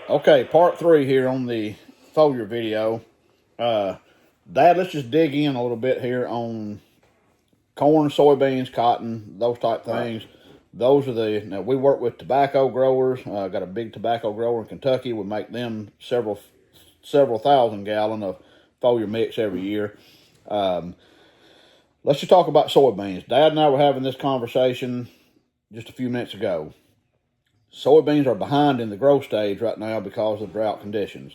Okay, part 3 here on the foliar video. Dad, let's just dig in a little bit here on corn, soybeans, cotton, those type things. Right. Those are now we work with tobacco growers. Got a big tobacco grower in Kentucky. We make them several thousand gallon of foliar mix every year. Let's just talk about soybeans. Dad and I were having this conversation just a few minutes ago. Soybeans are behind in the growth stage right now because of drought conditions.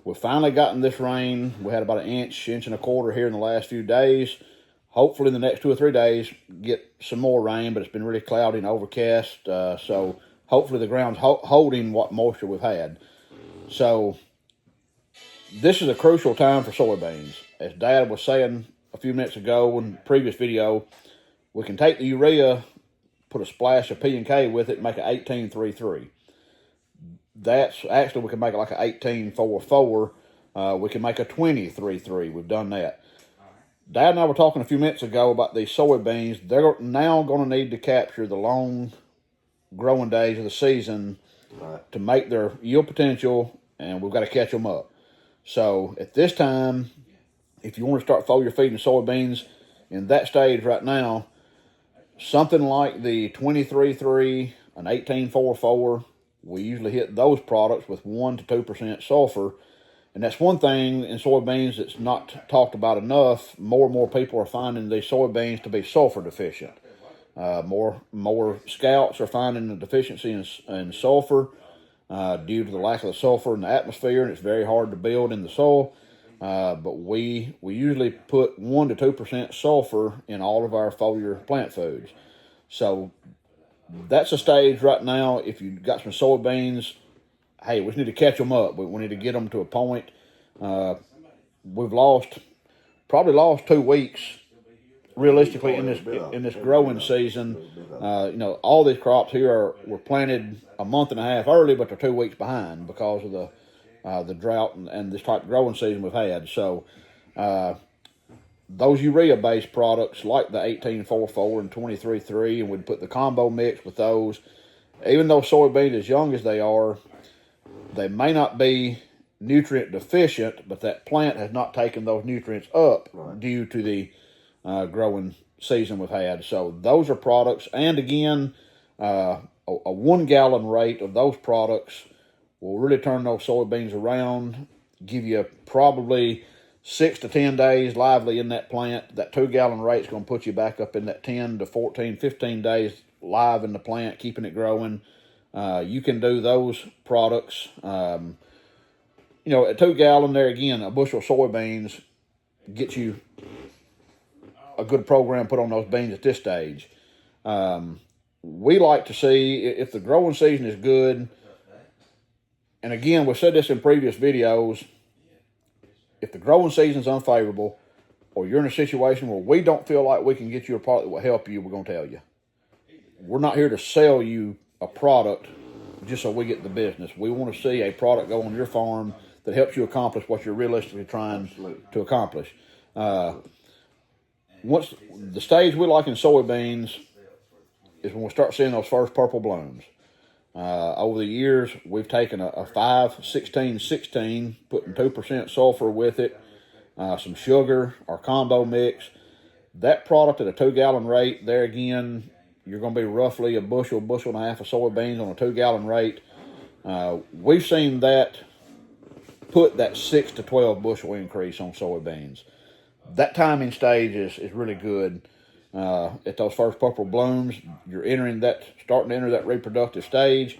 We've finally gotten this rain. We had about an inch and a quarter here in the last few days. Hopefully in the next 2 or 3 days, get some more rain, but it's been really cloudy and overcast. So hopefully the ground's holding what moisture we've had. So this is a crucial time for soybeans. As Dad was saying a few minutes ago in the previous video, we can take the urea, put a splash of P&K with it, and make an 18-3-3. That's actually, we can make it like an 18-4-4. We can make a 20-3-3. We've done that. Dad and I were talking a few minutes ago about these soybeans. They're now going to need to capture the long growing days of the season to make their yield potential, and we've got to catch them up. So at this time, if you want to start foliar feeding soybeans in that stage right now, something like the 20-3-3, an 18-4-4, we usually hit those products with 1 to 2% sulfur. And that's one thing in soybeans that's not talked about enough. More and more people are finding these soybeans to be sulfur deficient. More scouts are finding a deficiency in sulfur due to the lack of the sulfur in the atmosphere, and it's very hard to build in the soil. But we usually put 1 to 2% sulfur in all of our foliar plant foods. So that's a stage right now. If you've got some soybeans, hey, we just need to catch them up. We need to get them to a point. We've probably lost 2 weeks realistically in this growing season. All these crops here were planted a month and a half early, but they're 2 weeks behind because of the drought and this type of growing season we've had. So those urea-based products like the 18-4-4 and 20-3-3, and we'd put the combo mix with those. Even though soybeans, as young as they are, they may not be nutrient deficient, but that plant has not taken those nutrients up due to the growing season we've had. So those are products, and again, a 1 gallon rate of those products will really turn those soybeans around, give you probably 6 to 10 days lively in that plant. That 2 gallon rate is going to put you back up in that 10 to 14, 15 days live in the plant, keeping it growing. You can do those products. At 2 gallon there, again, a bushel of soybeans gets you a good program put on those beans at this stage. We like to see if the growing season is good. And again, we've said this in previous videos, if the growing season is unfavorable or you're in a situation where we don't feel like we can get you a product that will help you, we're going to tell you. We're not here to sell you a product just so we get the business. We want to see a product go on your farm that helps you accomplish what you're realistically trying to accomplish. Once the stage we like in soybeans is when we start seeing those first purple blooms. Over the years, we've taken a 5-16-16, putting 2% sulfur with it, some sugar, our combo mix. That product at a 2 gallon rate, there again, you're going to be roughly a bushel and a half of soybeans on a 2 gallon rate. We've seen that put that 6 to 12 bushel increase on soybeans. That timing stage is really good. At those first purple blooms, you're starting to enter that reproductive stage.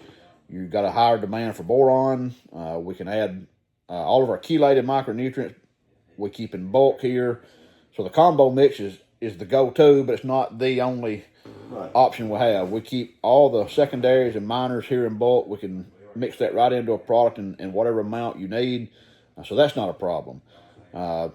You've got a higher demand for boron. We can add all of our chelated micronutrients we keep in bulk here. So the combo mix is the go-to, but it's not the only option we have. We keep all the secondaries and minors here in bulk. We can mix that right into a product in whatever amount you need. So that's not a problem. But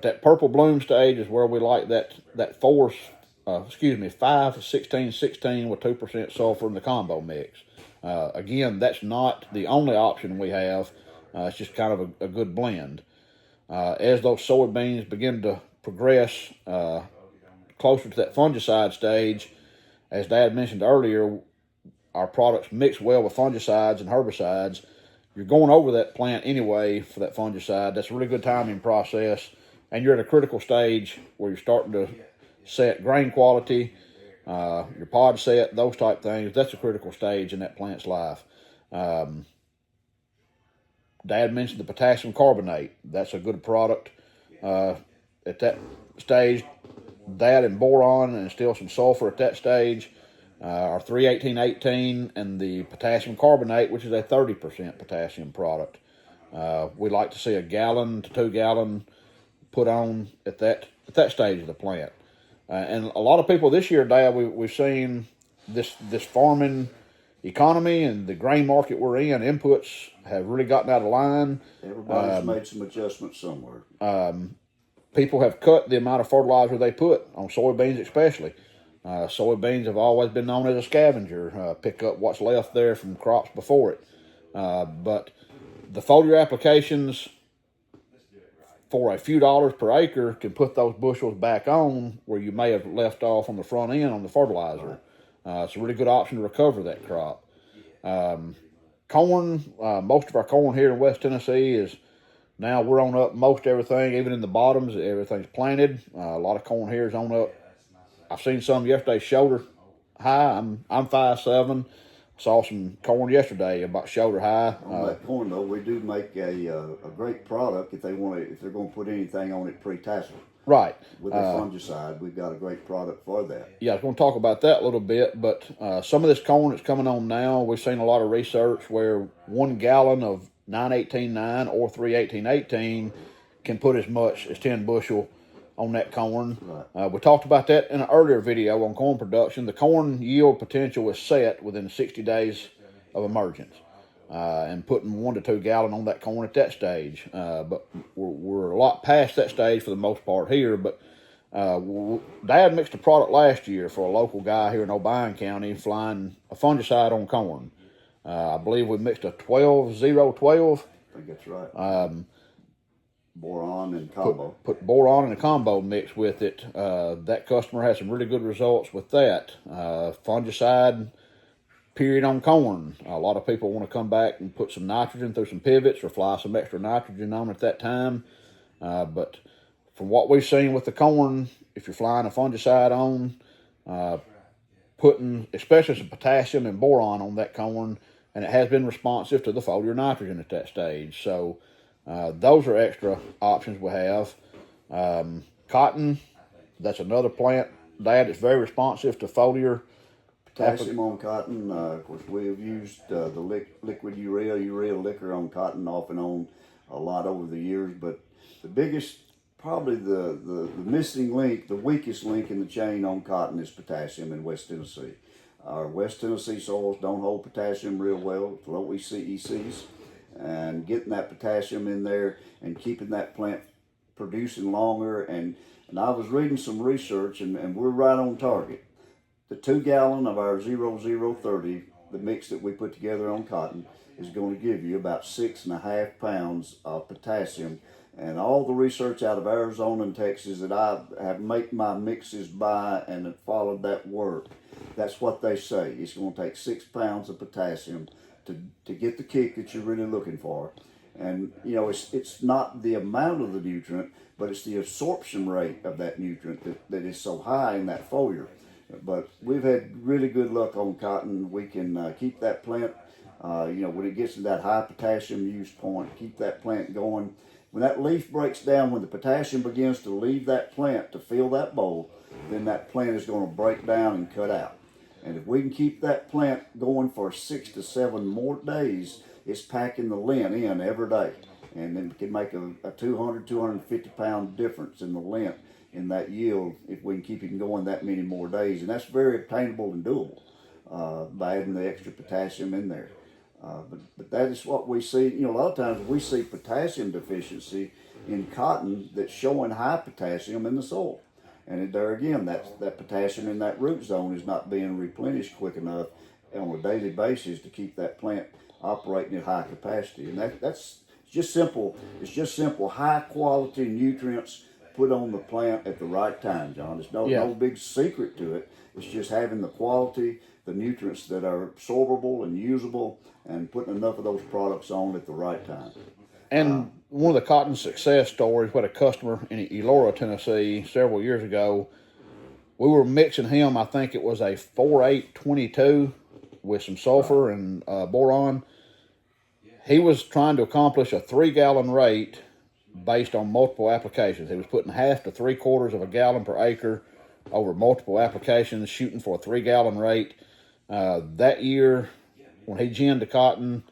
that purple bloom stage is where we like that 5-16-16 with 2% sulfur in the combo mix. Again, that's not the only option we have. It's just kind of a good blend. As those soybeans begin to progress closer to that fungicide stage, as Dad mentioned earlier, our products mix well with fungicides and herbicides. you're going over that plant anyway for that fungicide. That's a really good timing process. And you're at a critical stage where you're starting to set grain quality, your pod set, those type things. That's a critical stage in that plant's life. Dad mentioned the potassium carbonate. That's a good product at that stage. That and boron and still some sulfur at that stage. Our 31818 and the potassium carbonate, which is a 30% potassium product. We like to see a gallon to 2 gallon put on at that stage of the plant. And a lot of people this year, Dad, we've seen this farming economy and the grain market we're in, inputs have really gotten out of line. Everybody's made some adjustments somewhere. People have cut the amount of fertilizer they put on soybeans especially. Soybeans have always been known as a scavenger, pick up what's left there from crops before it. But the foliar applications for a few dollars per acre can put those bushels back on where you may have left off on the front end on the fertilizer. It's a really good option to recover that crop. Corn, most of our corn here in West Tennessee is now we're on up most everything, even in the bottoms, everything's planted. A lot of corn here is on up. I've seen some yesterday shoulder high. I'm 5'7". Saw some corn yesterday about shoulder high. On that corn though, we do make a great product if they're going to put anything on it pre-tassel. Right. With the fungicide, we've got a great product for that. Yeah, I was going to talk about that a little bit, but some of this corn that's coming on now, we've seen a lot of research where 1 gallon of 918-9 or 318-18 can put as much as 10 bushel on that corn. Right. We talked about that in an earlier video on corn production. The corn yield potential is set within 60 days of emergence. And putting 1 to 2 gallon on that corn at that stage. But we're a lot past that stage for the most part here. But Dad mixed a product last year for a local guy here in Obion County flying a fungicide on corn. I believe we mixed a 12-0-12. I think that's right. Boron and combo. Put boron and a combo mix with it. That customer had some really good results with that. Fungicide period on corn. A lot of people want to come back and put some nitrogen through some pivots or fly some extra nitrogen on at that time. But from what we've seen with the corn, if you're flying a fungicide on, putting especially some potassium and boron on that corn, and it has been responsive to the foliar nitrogen at that stage. So those are extra options we have. Cotton, that's another plant, Dad, that's very responsive to foliar. Potassium on cotton. Of course, we've used the liquid urea liquor on cotton off and on a lot over the years. But the biggest, probably the missing link, the weakest link in the chain on cotton is potassium in West Tennessee. Our West Tennessee soils don't hold potassium real well, low ECs, and getting that potassium in there and keeping that plant producing longer. And I was reading some research, and we're right on target. The 2 gallon of our 0030, the mix that we put together on cotton, is going to give you about 6.5 pounds of potassium. And all the research out of Arizona and Texas that I have made my mixes by and have followed that work, that's what they say. It's going to take 6 pounds of potassium to get the kick that you're really looking for. And you know, it's not the amount of the nutrient, but it's the absorption rate of that nutrient that is so high in that foliar. But we've had really good luck on cotton. We can keep that plant, when it gets to that high potassium use point, keep that plant going. When that leaf breaks down, when the potassium begins to leave that plant to fill that bowl, then that plant is going to break down and cut out. And if we can keep that plant going for 6 to 7 more days, it's packing the lint in every day. And then it can make a 250 pound difference in the lint in that yield if we can keep it going that many more days. And that's very obtainable and doable by adding the extra potassium in there. But that is what we see. You know, a lot of times we see potassium deficiency in cotton that's showing high potassium in the soil. And there again, that potassium in that root zone is not being replenished quick enough on a daily basis to keep that plant operating at high capacity. And that's just simple. It's just simple, high quality nutrients put on the plant at the right time, John. There's no big secret to it. It's just having the quality, the nutrients that are absorbable and usable, and putting enough of those products on at the right time. And one of the cotton success stories, we had a customer in Elora, Tennessee, several years ago. We were mixing him, I think it was a 4-8-22 with some sulfur and boron. He was trying to accomplish a 3-gallon rate based on multiple applications. He was putting half to 3/4 of a gallon per acre over multiple applications, shooting for a 3-gallon rate. That year, when he ginned the cotton,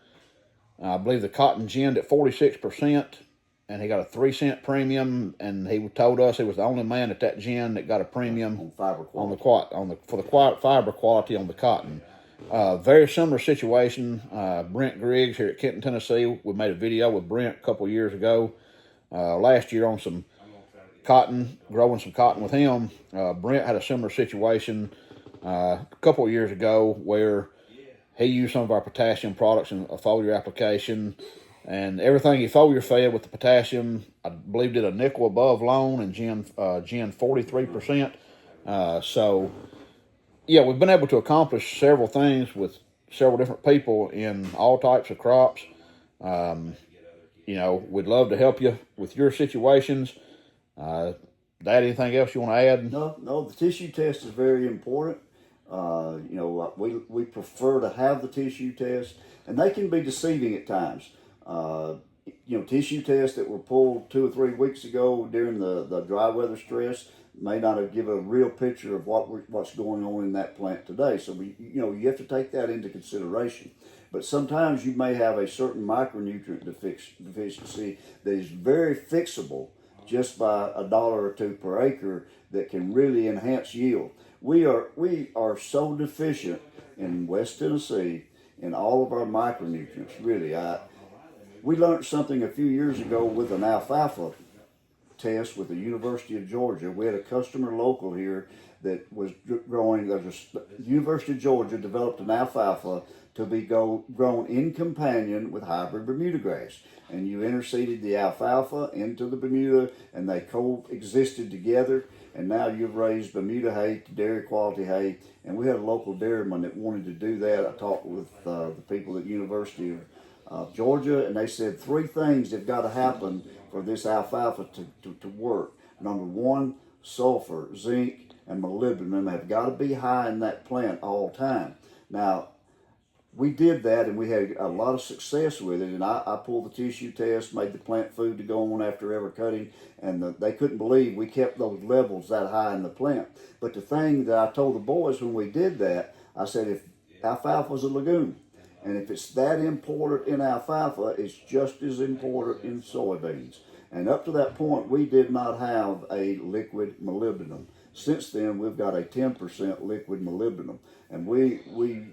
I believe the cotton ginned at 46%, and he got a 3-cent premium. And he told us he was the only man at that gin that got a premium On fiber quality. for the fiber quality on the cotton. Very similar situation. Brent Griggs here at Kenton, Tennessee. We made a video with Brent a couple years ago, last year, on some cotton, growing some cotton with him. Brent had a similar situation a couple of years ago where he used some of our potassium products in a foliar application, and everything he foliar fed with the potassium, I believe, did a nickel above loan and gin 43%. So, yeah, we've been able to accomplish several things with several different people in all types of crops. We'd love to help you with your situations. Dad, anything else you want to add? No, the tissue test is very important. We prefer to have the tissue test, and they can be deceiving at times. Tissue tests that were pulled 2 or 3 weeks ago during the dry weather stress may not have given a real picture of what's going on in that plant today. So you have to take that into consideration. But sometimes you may have a certain micronutrient deficiency that is very fixable just by $1 or $2 per acre that can really enhance yield. We are so deficient in West Tennessee in all of our micronutrients. Really, we learned something a few years ago with an alfalfa test with the University of Georgia. We had a customer local here that was growing. The University of Georgia developed an alfalfa to be grown in companion with hybrid Bermuda grass. And you interseeded the alfalfa into the Bermuda, and they coexisted together. And now you've raised Bermuda hay to dairy quality hay. And we had a local dairyman that wanted to do that. I talked with the people at University of Georgia, and they said 3 things have got to happen for this alfalfa to work. Number 1, sulfur, zinc, and molybdenum have got to be high in that plant all the time. Now, we did that, and we had a lot of success with it. And I pulled the tissue test, made the plant food to go on after every cutting, and they couldn't believe we kept those levels that high in the plant. But the thing that I told the boys when we did that, I said, if alfalfa is a legume, and if it's that important in alfalfa, it's just as important in soybeans. And up to that point, we did not have a liquid molybdenum. Since then, we've got a 10% liquid molybdenum. And we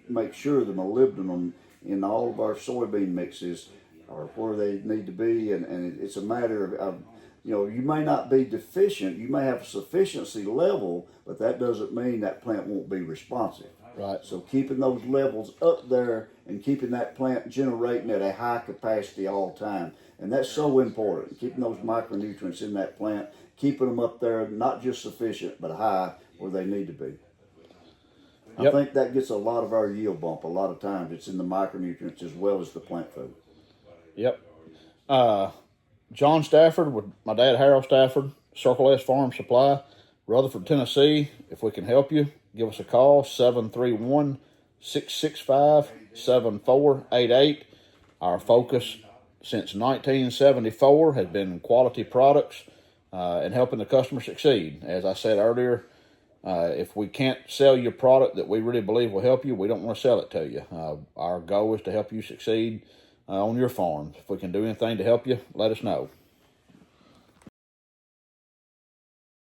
make sure the molybdenum in all of our soybean mixes are where they need to be. And it's a matter of, you may not be deficient. You may have a sufficiency level, but that doesn't mean that plant won't be responsive. Right. So keeping those levels up there and keeping that plant generating at a high capacity all the time. And that's so important, keeping those micronutrients in that plant, keeping them up there, not just sufficient, but high where they need to be. I think that gets a lot of our yield bump. A lot of times it's in the micronutrients as well as the plant food. Yep. John Stafford with my dad, Harold Stafford, Circle S Farm Supply, Rutherford, Tennessee. If we can help you, give us a call, 731-665-7488. Our focus since 1974 has been quality products and helping the customer succeed. As I said earlier, if we can't sell you a product that we really believe will help you, we don't want to sell it to you. Our goal is to help you succeed on your farm. If we can do anything to help you, let us know.